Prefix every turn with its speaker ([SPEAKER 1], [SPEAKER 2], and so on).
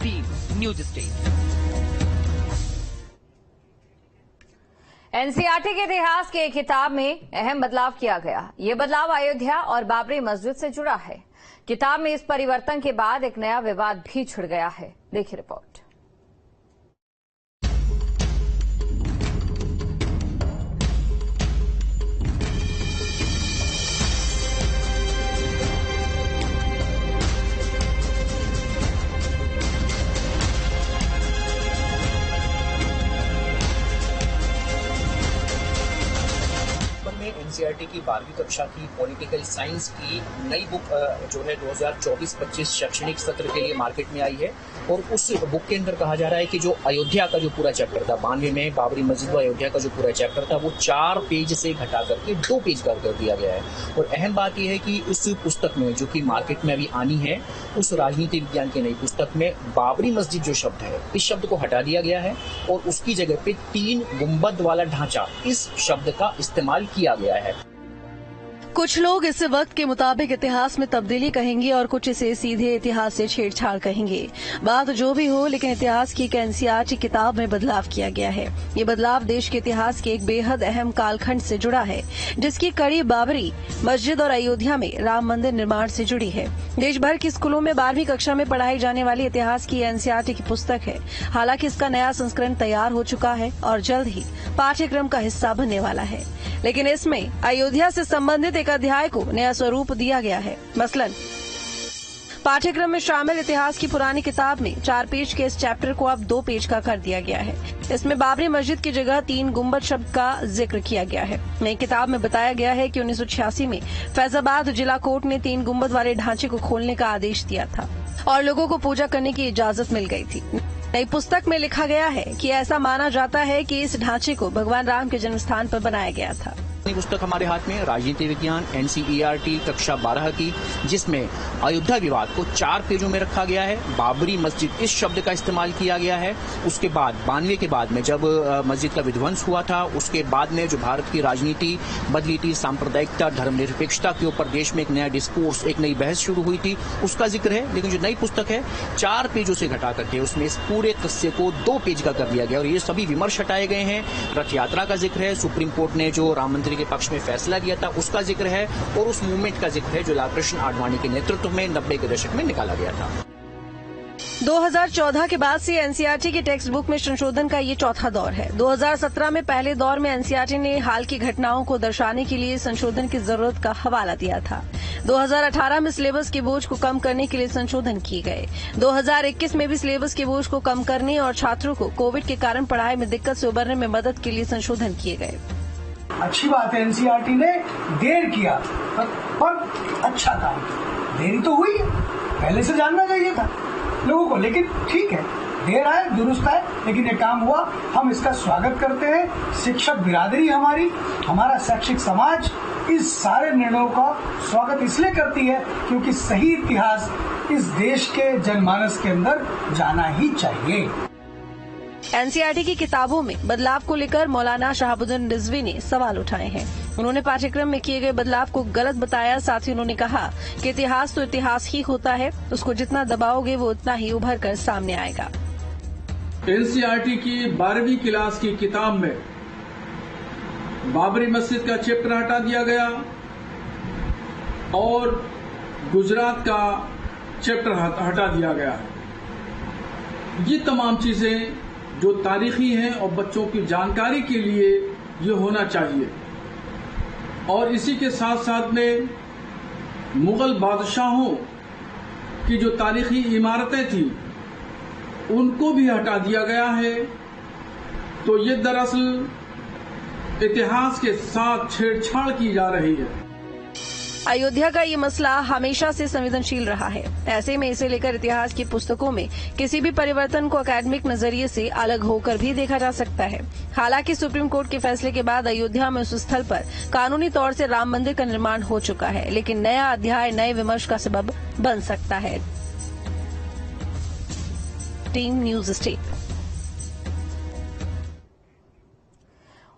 [SPEAKER 1] Team news state.
[SPEAKER 2] NCERT के इतिहास के एक किताब में अहम बदलाव किया गया। ये बदलाव अयोध्या और बाबरी मस्जिद से जुड़ा है। किताब में इस परिवर्तन के बाद एक नया विवाद भी छिड़ गया है। देखिए रिपोर्ट।
[SPEAKER 3] एनसीईआरटी की 12वीं कक्षा की पॉलिटिकल साइंस की नई बुक जो है 2024-25 शैक्षणिक सत्र के लिए मार्केट में आई है और उस बुक के अंदर कहा जा रहा है कि जो अयोध्या का जो पूरा चैप्टर था 92 में बाबरी मस्जिद व अयोध्या का जो पूरा चैप्टर था वो 4 पेज से घटा करके 2 पेज कर दिया गया है। और अहम बात यह है कि उस पुस्तक में जो कि मार्केट में अभी आनी है उस राजनीति विज्ञान की नई पुस्तक में बाबरी मस्जिद जो शब्द है इस शब्द को हटा दिया गया है और उसकी जगह पे 3 गुंबद वाला ढांचा इस शब्द का इस्तेमाल किया गया है।
[SPEAKER 4] कुछ लोग इसे वक्त के मुताबिक इतिहास में तब्दीली कहेंगे और कुछ इसे सीधे इतिहास से छेड़छाड़ कहेंगे। बात जो भी हो, लेकिन इतिहास की एक एनसीईआरटी किताब में बदलाव किया गया है। ये बदलाव देश के इतिहास के एक बेहद अहम कालखंड से जुड़ा है, जिसकी कड़ी बाबरी मस्जिद और अयोध्या में राम मंदिर निर्माण से जुड़ी है। देश भर के स्कूलों में 12वीं कक्षा में पढ़ाई जाने वाली इतिहास की एनसीईआरटी की पुस्तक है। हालांकि इसका नया संस्करण तैयार हो चुका है और जल्द ही पाठ्यक्रम का हिस्सा बनने वाला है, लेकिन इसमें अयोध्या से संबंधित एक अध्याय को नया स्वरूप दिया गया है। मसलन पाठ्यक्रम में शामिल इतिहास की पुरानी किताब में 4 पेज के इस चैप्टर को अब 2 पेज का कर दिया गया है। इसमें बाबरी मस्जिद की जगह 3 गुंबद शब्द का जिक्र किया गया है। नई किताब में बताया गया है कि 1986 में फैजाबाद जिला कोर्ट ने 3 गुंबद वाले ढांचे को खोलने का आदेश दिया था और लोगों को पूजा करने की इजाजत मिल गई थी। नई पुस्तक में लिखा गया है कि ऐसा माना जाता है कि इस ढांचे को भगवान राम के जन्मस्थान पर बनाया गया था।
[SPEAKER 3] पुस्तक हमारे हाथ में राजनीति विज्ञान एनसीईआरटी कक्षा 12 की, जिसमें अयोध्या विवाद को 4 पेजों में रखा गया है। बाबरी मस्जिद इस शब्द का इस्तेमाल किया गया है। उसके बाद 92 के बाद में जब मस्जिद का विध्वंस हुआ था उसके बाद में जो भारत की राजनीति बदली थी, सांप्रदायिकता धर्मनिरपेक्षता के ऊपर देश में एक नया डिस्कोर्स एक नई बहस शुरू हुई थी, उसका जिक्र है। लेकिन जो नई पुस्तक है 4 पेजों से घटा करके उसमें इस पूरे किस्से को 2 पेज का कर दिया गया और ये सभी विमर्श हटाए गए हैं। रथ यात्रा का जिक्र है, सुप्रीम कोर्ट ने जो राम मंदिर के पक्ष में फैसला किया था उसका जिक्र है और उस मूवमेंट का जिक्र है जो लालकृष्ण आडवाणी के नेतृत्व में 90 के दशक में निकाला गया था।
[SPEAKER 4] 2014 के बाद से एनसीईआरटी की टेक्स्ट बुक में संशोधन का ये चौथा दौर है। 2017 में पहले दौर में एनसीईआरटी ने हाल की घटनाओं को दर्शाने के लिए संशोधन की जरूरत का हवाला दिया था। 2018 में सिलेबस के बोझ को कम करने के लिए संशोधन किए गए। 2021 में भी सिलेबस के बोझ को कम करने और छात्रों को कोविड के कारण पढ़ाई में दिक्कत से उबरने में मदद के लिए संशोधन किए गए।
[SPEAKER 5] अच्छी बात है, एनसीईआरटी ने देर किया पर अच्छा काम किया। देरी तो हुई है, पहले से जानना चाहिए था लोगों को, लेकिन ठीक है, देर आए दुरुस्त आए, लेकिन ये काम हुआ। हम इसका स्वागत करते हैं। शिक्षक बिरादरी हमारा शैक्षिक समाज इस सारे निर्णयों का स्वागत इसलिए करती है क्योंकि सही इतिहास इस देश के जनमानस के अंदर जाना ही चाहिए।
[SPEAKER 4] एनसीईआरटी की किताबों में बदलाव को लेकर मौलाना शहाबुद्दीन रिजवी ने सवाल उठाए हैं। उन्होंने पाठ्यक्रम में किए गए बदलाव को गलत बताया। साथ ही उन्होंने कहा कि इतिहास तो इतिहास ही होता है, उसको जितना दबाओगे वो उतना ही उभर कर सामने आएगा।
[SPEAKER 6] एनसीईआरटी की 12वीं क्लास की किताब में बाबरी मस्जिद का चैप्टर हटा दिया गया और गुजरात का चैप्टर हटा दिया गया। ये तमाम चीजें जो तारीखी हैं और बच्चों की जानकारी के लिए ये होना चाहिए। और इसी के साथ साथ में मुगल बादशाहों की जो तारीखी इमारतें थी उनको भी हटा दिया गया है। तो ये दरअसल इतिहास के साथ छेड़छाड़ की जा रही है।
[SPEAKER 4] अयोध्या का ये मसला हमेशा से संवेदनशील रहा है। ऐसे में इसे लेकर इतिहास की पुस्तकों में किसी भी परिवर्तन को अकादमिक नजरिए से अलग होकर भी देखा जा सकता है। हालांकि सुप्रीम कोर्ट के फैसले के बाद अयोध्या में उस स्थल पर कानूनी तौर से राम मंदिर का निर्माण हो चुका है, लेकिन नया अध्याय नए विमर्श का सबब बन सकता है। Team news state.